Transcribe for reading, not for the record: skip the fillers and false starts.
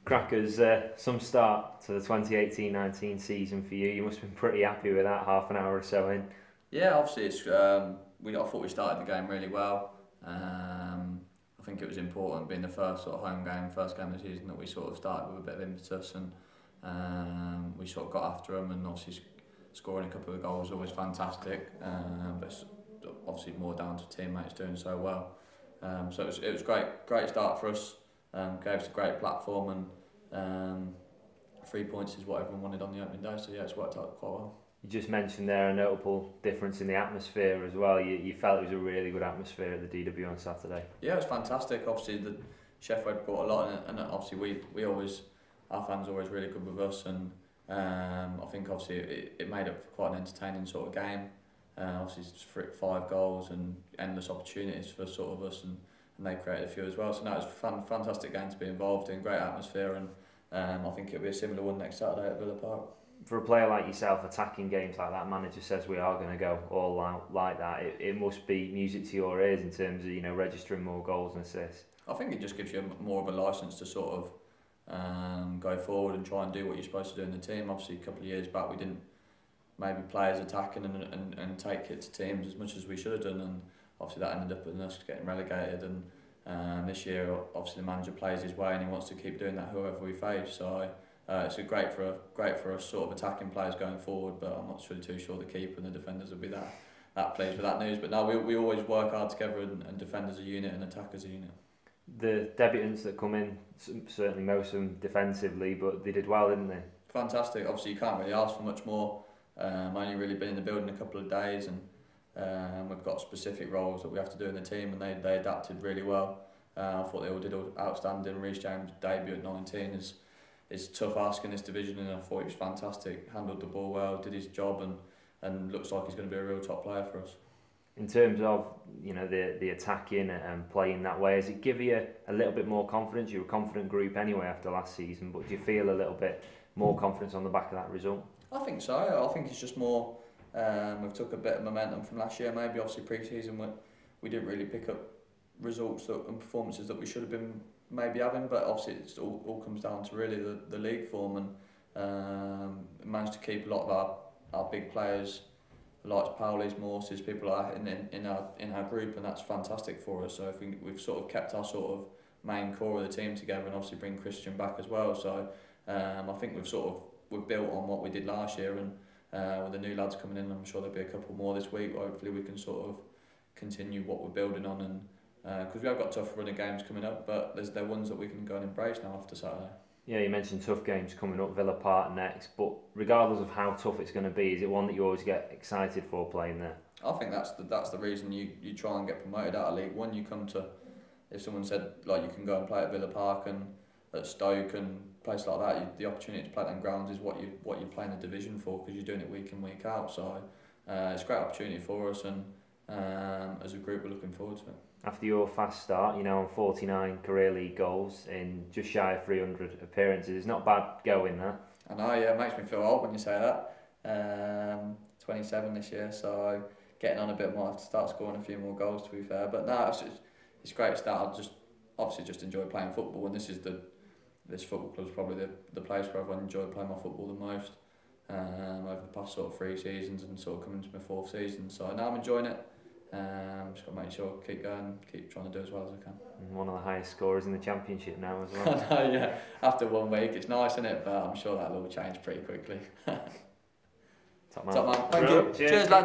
Crackers, some start to the 2018-19 season for you. You must have been pretty happy with that half an hour or so in. Yeah, obviously it's. I thought we started the game really well. I think it was important being the first sort of home game, first game of the season, that we sort of started with a bit of impetus, and we sort of got after them, and obviously scoring a couple of goals was always fantastic. But it's obviously more down to teammates doing so well. So it was great start for us. Gave us a great platform, and 3 points is what everyone wanted on the opening day. So yeah, it's worked out quite well. You just mentioned there a notable difference in the atmosphere as well. You felt it was a really good atmosphere at the DW on Saturday. Yeah, it was fantastic. Obviously, the Sheffield brought a lot in it, and obviously we always, our fans are always really good with us, and I think obviously it made it quite an entertaining sort of game. Obviously, it's 5 goals and endless opportunities for sort of us, and they created a few as well. So no, it was a fantastic game to be involved in, great atmosphere, and I think it'll be a similar one next Saturday at Villa Park. For a player like yourself, attacking games like that, manager says we are going to go all out like that. It must be music to your ears in terms of registering more goals and assists. I think it just gives you more of a licence to sort of go forward and try and do what you're supposed to do in the team. Obviously, a couple of years back we didn't maybe play as attacking and take it to teams as much as we should have done, and obviously that ended up with us getting relegated. And this year, obviously the manager plays his way and he wants to keep doing that whoever we face. So it's great for us sort of attacking players going forward. But I'm not really too sure the keeper and the defenders will be that pleased with that news. But no, we always work hard together and defend as a unit and attack as a unit. The debutants that come in, certainly most of them defensively, but they did well, didn't they? Fantastic. Obviously you can't really ask for much more. Only really been in the building a couple of days, and we've got specific roles that we have to do in the team, and they adapted really well. I thought they all did outstanding. Reece James' debut at 19 is tough ask in this division, and I thought he was fantastic. Handled the ball well, did his job, and looks like he's going to be a real top player for us. In terms of the attacking and playing that way, has it give you a little bit more confidence? You're a confident group anyway after last season, but do you feel a little bit more confidence on the back of that result? I think so. I think it's just more. We've took a bit of momentum from last year. Maybe obviously pre-season we didn't really pick up results and performances that we should have been maybe having. But obviously it all comes down to really the league form, and managed to keep a lot of our big players, like Paulis, Morses, people like in our group, and that's fantastic for us. So if we've sort of kept our sort of main core of the team together, and obviously bring Christian back as well. So I think we've built on what we did last year, and with the new lads coming in, I'm sure there'll be a couple more this week. Hopefully we can sort of continue what we're building on, and because we have got tough running games coming up, but they're ones that we can go and embrace now after Saturday. Yeah, you mentioned tough games coming up, Villa Park next, but regardless of how tough it's going to be, is it one that you always get excited for playing there? I think that's the reason you try and get promoted out of League One. You come to, if someone said like you can go and play at Villa Park and at Stoke and places like that, the opportunity to play at them grounds is what you're playing the division for, because you're doing it week in week out. So it's a great opportunity for us, and as a group we're looking forward to it. After your fast start, on 49 career league goals in just shy of 300 appearances, it's not bad going that. I know, yeah, it makes me feel old when you say that. 27 this year, so getting on a bit more. I have to start scoring a few more goals, to be fair. But no, it's a great start. I obviously enjoy playing football, and this football club's probably the place where I've enjoyed playing my football the most over the past sort of 3 seasons, and sort of coming to my 4th season. So now I'm enjoying it. Just got to make sure I keep going, keep trying to do as well as I can. And one of the highest scorers in the Championship now as well. I know, yeah. After 1 week, it's nice, isn't it? But I'm sure that'll all change pretty quickly. Top man. Top man. Thank you. Cheers. Cheers, lads.